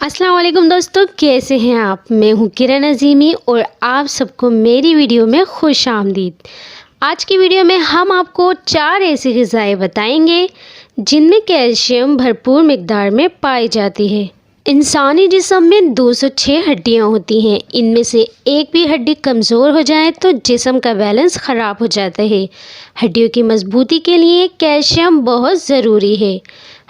अस्सलाम वालेकुम दोस्तों, कैसे हैं आप। मैं हूं किरण अजीमी और आप सबको मेरी वीडियो में खुश आमदीद। आज की वीडियो में हम आपको 4 ऐसी ग़िज़ाएँ बताएंगे जिनमें कैल्शियम भरपूर मिक़दार में पाई जाती है। इंसानी जिस्म में 206 हड्डियां होती हैं। इनमें से एक भी हड्डी कमज़ोर हो जाए तो जिस्म का बैलेंस ख़राब हो जाता है। हड्डियों की मजबूती के लिए कैल्शियम बहुत ज़रूरी है।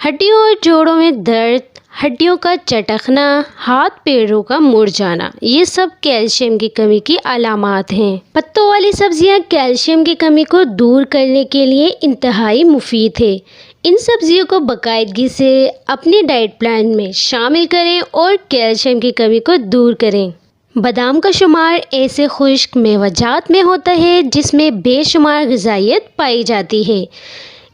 हड्डियों और जोड़ों में दर्द, हड्डियों का चटकना, हाथ पैरों का मुड़ जाना, ये सब कैल्शियम की कमी की अलामात हैं। पत्तों वाली सब्जियां कैल्शियम की कमी को दूर करने के लिए इंतहाई मुफीद है। इन सब्जियों को बाकायदगी से अपने डाइट प्लान में शामिल करें और कैल्शियम की कमी को दूर करें। बादाम का शुमार ऐसे खुश्क मेवाजात में होता है जिसमें बेशुमार ग़िज़ाइयत पाई जाती है।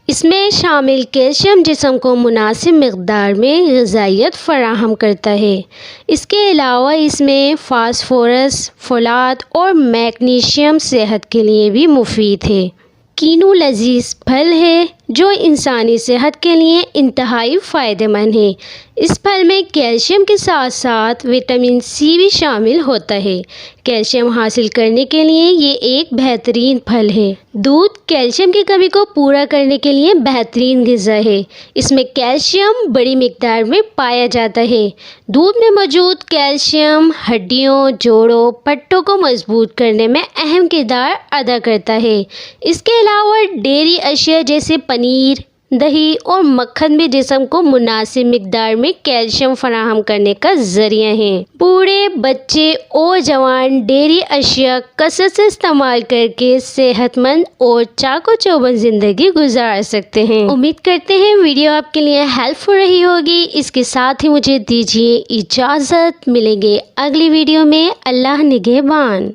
इसमें शामिल कैल्शियम जिस्म को मुनासिब मिक़दार में ग़िज़ाइयत फ़राहम करता है। इसके अलावा इसमें फ़ास्फ़ोरस, फ़ोलाद और मैग्नीशियम सेहत के लिए भी मुफीद है। कीनू लजीज फल है जो इंसानी सेहत के लिए इंतहाई फ़ायदेमंद है। इस फल में कैल्शियम के साथ साथ विटामिन सी भी शामिल होता है। कैल्शियम हासिल करने के लिए ये एक बेहतरीन फल है। दूध कैल्शियम की कमी को पूरा करने के लिए बेहतरीन ग़िज़ा है। इसमें कैल्शियम बड़ी मिक़दार में पाया जाता है। दूध में मौजूद कैल्शियम हड्डियों, जोड़ों, पट्टों को मजबूत करने में अहम किरदार अदा करता है। इसके अलावा डेयरी अशिया जैसे पनीर, दही और मक्खन भी जिस्म को मुनासिब मिक़दार में कैल्शियम फराहम करने का ज़रिया हैं। बूढ़े, बच्चे और जवान डेयरी अशिया कसरत से इस्तेमाल करके सेहतमंद और चाको चौबंद ज़िंदगी गुजार सकते हैं। उम्मीद करते हैं वीडियो आपके लिए हेल्पफुल रही होगी। इसके साथ ही मुझे दीजिए इजाज़त। मिलेंगे अगली वीडियो में। अल्लाह निगहबान।